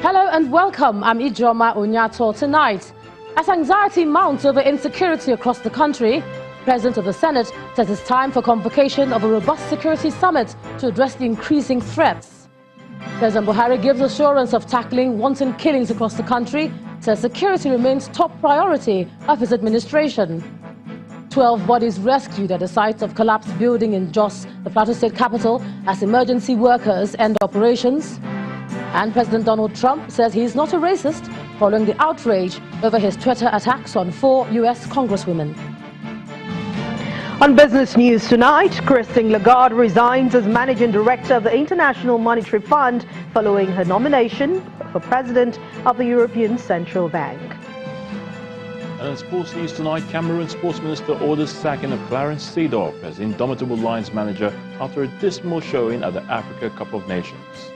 Hello and welcome. I'm Ijoma Onyato. Tonight, as anxiety mounts over insecurity across the country, the President of the Senate says it's time for convocation of a robust security summit to address the increasing threats. President Buhari gives assurance of tackling wanton killings across the country, says security remains top priority of his administration. 12 bodies rescued at the site of collapsed building in Jos, the Plateau State capital, as emergency workers end operations. And President Donald Trump says he's not a racist following the outrage over his Twitter attacks on 4 U.S. congresswomen. On business news tonight, Christine Lagarde resigns as Managing Director of the International Monetary Fund following her nomination for President of the European Central Bank. And in sports news tonight, Cameroon Sports Minister orders sacking of Clarence Seedorf as Indomitable Lions manager after a dismal showing at the Africa Cup of Nations.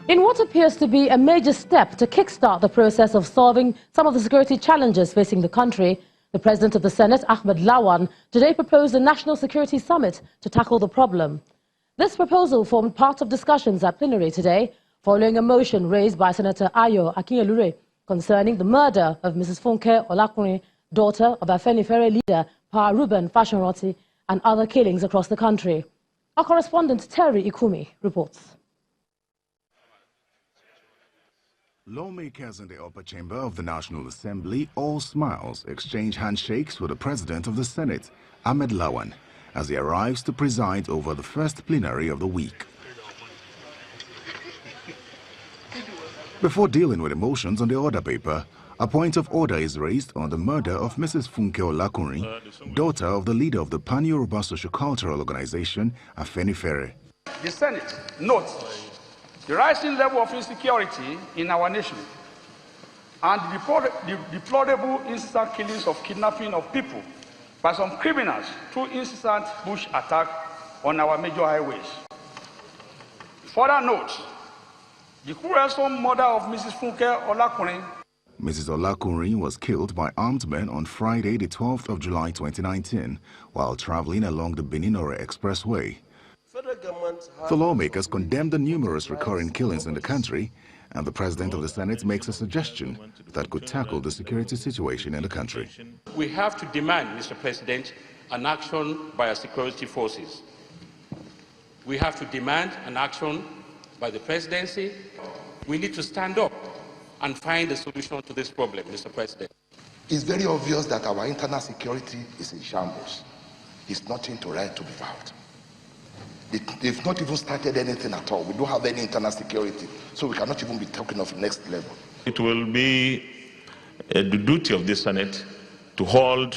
In what appears to be a major step to kickstart the process of solving some of the security challenges facing the country, the President of the Senate, Ahmed Lawan, today proposed a National Security Summit to tackle the problem. This proposal formed part of discussions at plenary today, following a motion raised by Senator Ayo Akinelure concerning the murder of Mrs. Funke Olakunrin, daughter of Afenifere leader Pa Ruben Fashion-Roti, and other killings across the country. Our correspondent Terry Ikumi reports. Lawmakers in the upper chamber of the National Assembly, all smiles, exchange handshakes with the President of the Senate, Ahmed Lawan, as he arrives to preside over the first plenary of the week. Before dealing with emotions on the order paper, a point of order is raised on the murder of Mrs. Funke Olakunrin, daughter of the leader of the Pan-Yoruba Socio-Cultural Organization, Afenifere. The Senate notes the rising level of insecurity in our nation and the deplorable incessant killings of kidnapping of people by some criminals through incessant bush attack on our major highways. Further note, the gruesome murder of Mrs. Funke Olakunrin. Mrs. Olakunrin was killed by armed men on Friday, the 12th of July 2019, while traveling along the Benin-Ore Expressway. The lawmakers condemned the numerous recurring killings in the country, and the President of the Senate makes a suggestion that could tackle the security situation in the country. We have to demand, Mr. President, an action by our security forces. We have to demand an action by the presidency. We need to stand up and find a solution to this problem, Mr. President. It's very obvious that our internal security is in shambles. It's nothing to write to be vowed. They've not even started anything at all. We don't have any internal security, so we cannot even be talking of next level. It will be the duty of this Senate to hold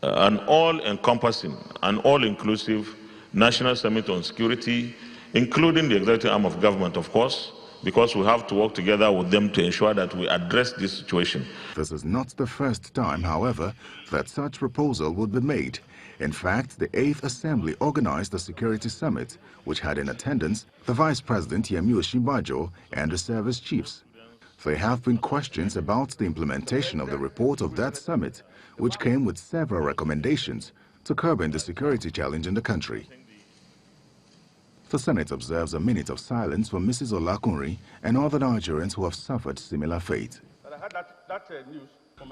an all-encompassing and all-inclusive National Summit on Security, including the executive arm of government, of course, because we have to work together with them to ensure that we address this situation. This is not the first time, however, that such proposal would be made. In fact, the 8th Assembly organized the Security Summit, which had in attendance the Vice President Yemi Osinbajo and the service chiefs. There have been questions about the implementation of the report of that summit, which came with several recommendations to curbing the security challenge in the country. The Senate observes a minute of silence for Mrs. Olakunrin and other Nigerians who have suffered similar fate.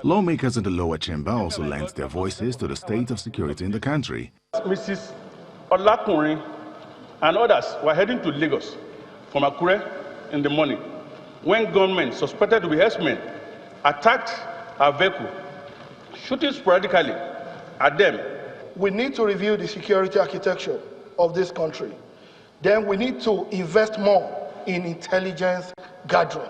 Lawmakers in the lower chamber also lent their voices to the state of security in the country. Mrs. Olakunrin and others were heading to Lagos from Akure in the morning when gunmen suspected to be herdsmen attacked our vehicle, shooting sporadically at them. We need to review the security architecture of this country. Then we need to invest more in intelligence gathering,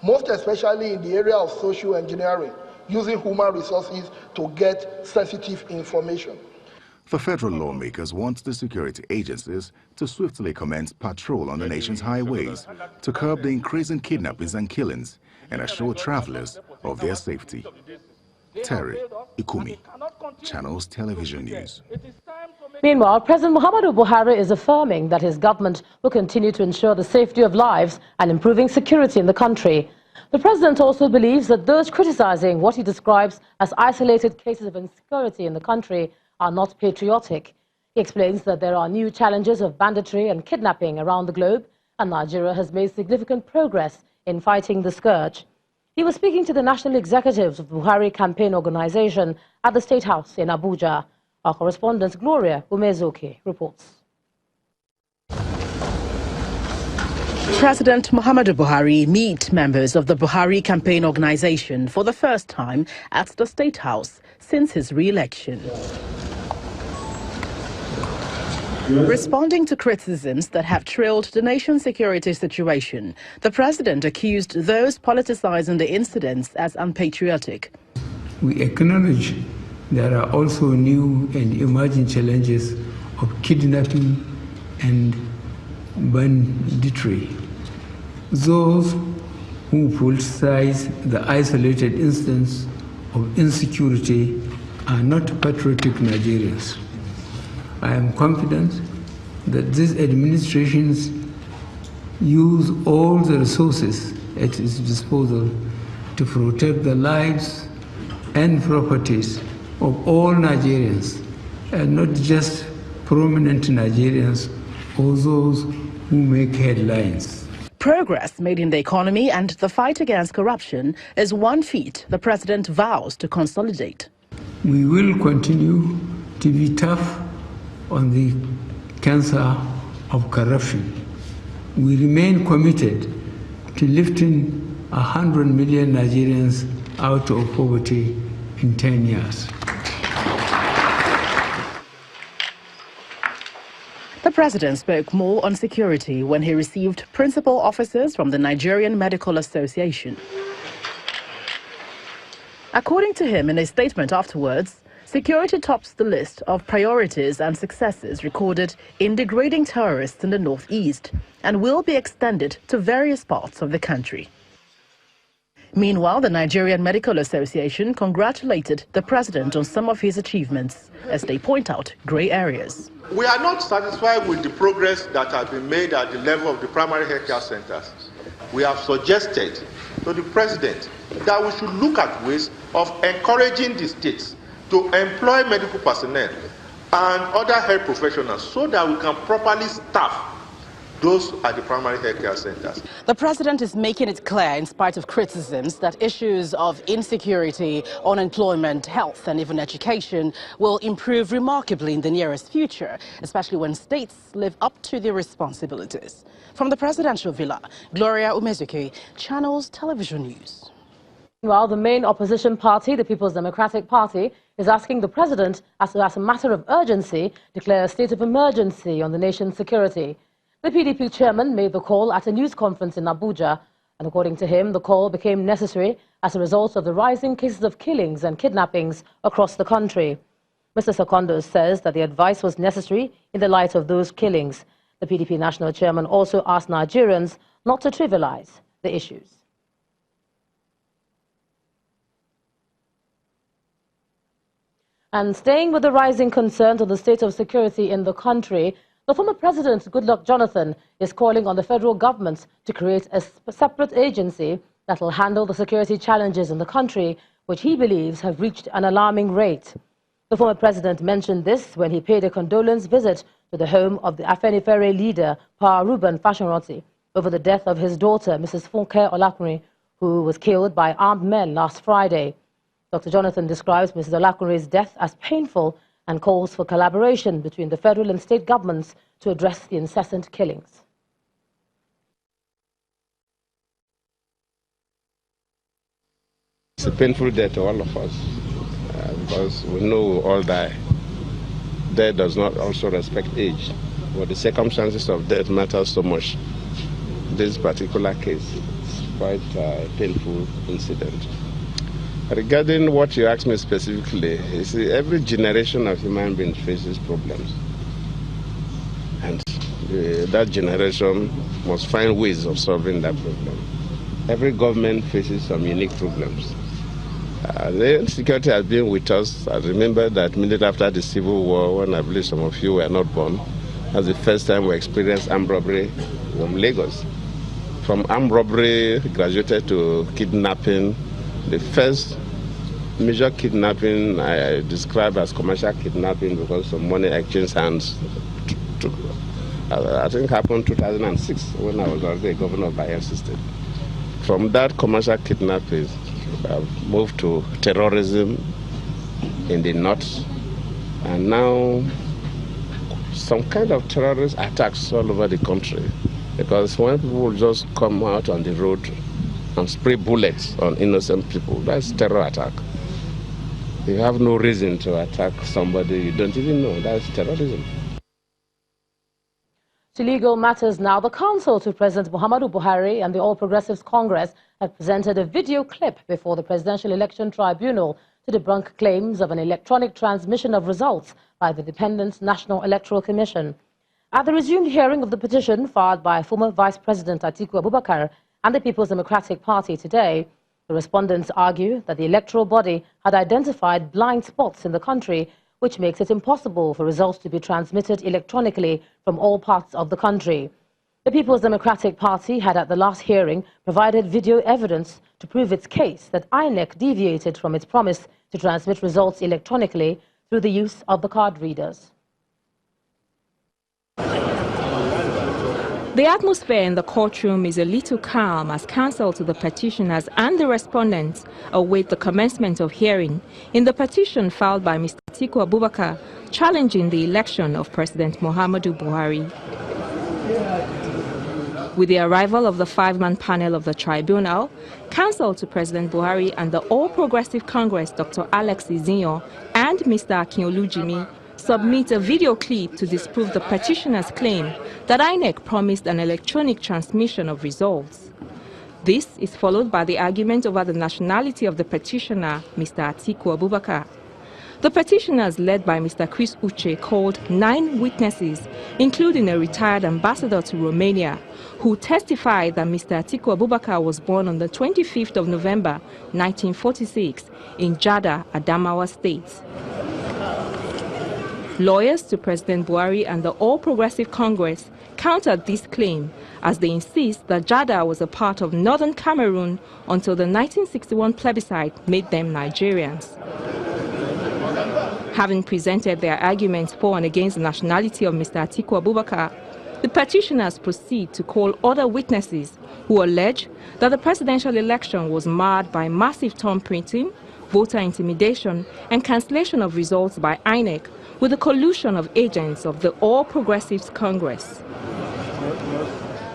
most especially in the area of social engineering, using human resources to get sensitive information. The federal lawmakers want the security agencies to swiftly commence patrol on the nation's highways to curb the increasing kidnappings and killings and assure travelers of their safety. Terry Ikumi, Channels Television News. Meanwhile, President Muhammadu Buhari is affirming that his government will continue to ensure the safety of lives and improving security in the country. The president also believes that those criticizing what he describes as isolated cases of insecurity in the country are not patriotic. He explains that there are new challenges of banditry and kidnapping around the globe, and Nigeria has made significant progress in fighting the scourge. He was speaking to the national executives of the Buhari Campaign Organization at the State House in Abuja. Our correspondent Gloria Umezoke reports. President Muhammadu Buhari meet members of the Buhari Campaign Organization for the first time at the State House since his re-election. Responding to criticisms that have trailed the nation's security situation, the president accused those politicizing the incidents as unpatriotic. We acknowledge there are also new and emerging challenges of kidnapping and banditry. Those who politicize the isolated instance of insecurity are not patriotic Nigerians. I am confident that this administration's use all the resources at its disposal to protect the lives and properties of all Nigerians, and not just prominent Nigerians or those who make headlines. Progress made in the economy and the fight against corruption is one feat the president vows to consolidate. We will continue to be tough on the cancer of corruption. We remain committed to lifting 100 million Nigerians out of poverty in 10 years. The president spoke more on security when he received principal officers from the Nigerian Medical Association. According to him, in a statement afterwards, security tops the list of priorities and successes recorded in degrading terrorists in the northeast and will be extended to various parts of the country. Meanwhile, the Nigerian Medical Association congratulated the president on some of his achievements as they point out grey areas. We are not satisfied with the progress that has been made at the level of the primary healthcare centers. We have suggested to the president that we should look at ways of encouraging the states to employ medical personnel and other health professionals so that we can properly staff those at the primary healthcare centers. The president is making it clear, in spite of criticisms, that issues of insecurity, unemployment, health and even education will improve remarkably in the nearest future, especially when states live up to their responsibilities. From the presidential villa, Gloria Umezuki, Channels Television News. While the main opposition party, the People's Democratic Party, is asking the president, as a matter of urgency, declare a state of emergency on the nation's security. The PDP chairman made the call at a news conference in Abuja, and according to him, the call became necessary as a result of the rising cases of killings and kidnappings across the country. Mr. Secondos says that the advice was necessary in the light of those killings. The PDP national chairman also asked Nigerians not to trivialize the issues. And staying with the rising concerns of the state of security in the country, the former president, Goodluck Jonathan, is calling on the federal government to create a separate agency that will handle the security challenges in the country, which he believes have reached an alarming rate. The former president mentioned this when he paid a condolence visit to the home of the Afenifere leader, Pa Ruben Fashion-Roti, over the death of his daughter, Mrs. Funke Olakunrin, who was killed by armed men last Friday. Dr. Jonathan describes Mrs. Olakunrin's death as painful and calls for collaboration between the federal and state governments to address the incessant killings. It's a painful day to all of us because we know we all die. Death does not also respect age, but the circumstances of death matter so much. This particular case is quite a painful incident. Regarding what you asked me specifically, you see, every generation of human beings faces problems. And that generation must find ways of solving that problem. Every government faces some unique problems. The insecurity has been with us. I remember that minute after the Civil War, when I believe some of you were not born, that's the first time we experienced armed robbery from Lagos. From armed robbery, graduated to kidnapping. The first major kidnapping I describe as commercial kidnapping because of money exchange hands. I think happened 2006 when I was already a governor of Bayelsa State. From that commercial kidnapping, I've moved to terrorism in the north, and now some kind of terrorist attacks all over the country. Because when people just come out on the road and spray bullets on innocent people, that's terror attack. You have no reason to attack somebody you don't even know. That's terrorism. To legal matters now, the counsel to President Muhammadu Buhari and the All Progressives Congress have presented a video clip before the Presidential Election Tribunal to debunk claims of an electronic transmission of results by the Independent National Electoral Commission. At the resumed hearing of the petition filed by former Vice President Atiku Abubakar and the People's Democratic Party today, the respondents argue that the electoral body had identified blind spots in the country, which makes it impossible for results to be transmitted electronically from all parts of the country. The People's Democratic Party had at the last hearing provided video evidence to prove its case that INEC deviated from its promise to transmit results electronically through the use of the card readers. The atmosphere in the courtroom is a little calm as counsel to the petitioners and the respondents await the commencement of hearing in the petition filed by Mr. Atiku Abubakar challenging the election of President Muhammadu Buhari. With the arrival of the five-man panel of the tribunal, counsel to President Buhari and the All Progressive Congress Dr. Alex Izinyo and Mr. Akinolu Jimi submit a video clip to disprove the petitioner's claim that INEC promised an electronic transmission of results. This is followed by the argument over the nationality of the petitioner, Mr. Atiku Abubakar. The petitioners, led by Mr. Chris Uche, called 9 witnesses, including a retired ambassador to Romania, who testified that Mr. Atiku Abubakar was born on the 25th of November, 1946, in Jada, Adamawa State. Lawyers to President Buhari and the All Progressive Congress countered this claim as they insist that Jada was a part of northern Cameroon until the 1961 plebiscite made them Nigerians. Having presented their arguments for and against the nationality of Mr. Atiku Abubakar, the petitioners proceed to call other witnesses who allege that the presidential election was marred by massive thumb printing, voter intimidation, and cancellation of results by INEC with the collusion of agents of the All Progressives Congress.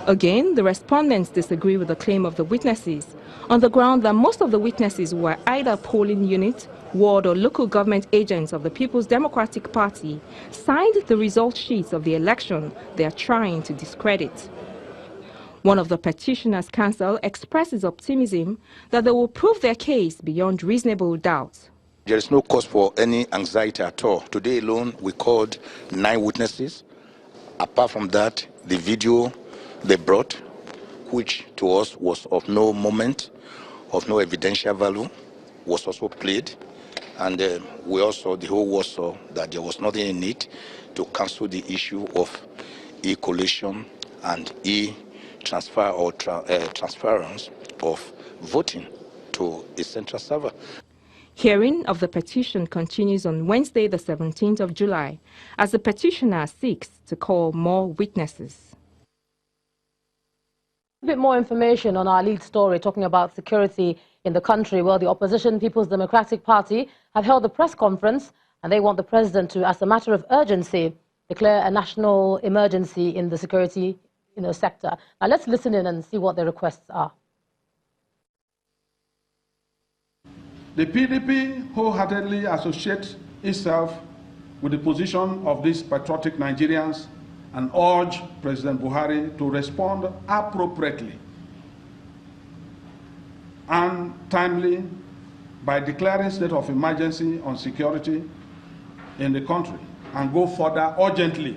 Again, the respondents disagree with the claim of the witnesses on the ground that most of the witnesses were either polling unit, ward or local government agents of the People's Democratic Party, signed the result sheets of the election they are trying to discredit. One of the petitioners' counsel expresses optimism that they will prove their case beyond reasonable doubt. There is no cause for any anxiety at all. Today alone, we called 9 witnesses. Apart from that, the video they brought, which to us was of no moment, of no evidential value, was also played. And we also, the whole world saw that there was nothing in it to cancel the issue of e-collation and e-transfer or transference of voting to a central server. Hearing of the petition continues on Wednesday, the 17th of July, as the petitioner seeks to call more witnesses. A bit more information on our lead story talking about security in the country. Well, the opposition People's Democratic Party have held a press conference and they want the president to, as a matter of urgency, declare a national emergency in the security sector. Now let's listen in and see what their requests are. The PDP wholeheartedly associates itself with the position of these patriotic Nigerians and urge President Buhari to respond appropriately and timely by declaring state of emergency on security in the country and go further urgently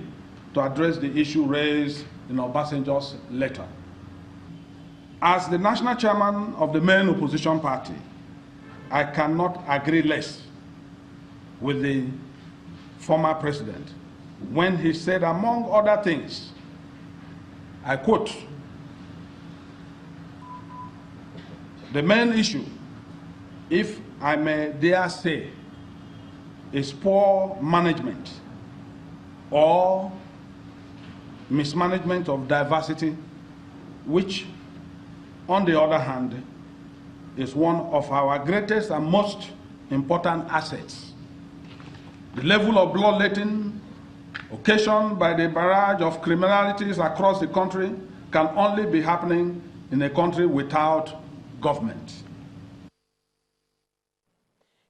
to address the issue raised in Obasanjo's letter. As the national chairman of the main opposition party, I cannot agree less with the former president when he said, among other things, I quote, The main issue, if I may dare say, is poor management or mismanagement of diversity, which, on the other hand, is one of our greatest and most important assets. The level of bloodletting occasioned by the barrage of criminalities across the country can only be happening in a country without government.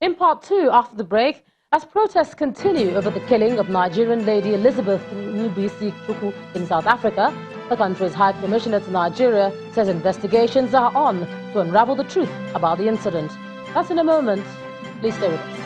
In part two, after the break, as protests continue over the killing of Nigerian lady Elizabeth Nwubisi-Chukwu in South Africa, the country's High Commissioner to Nigeria says investigations are on to unravel the truth about the incident. That's in a moment. Please stay with us.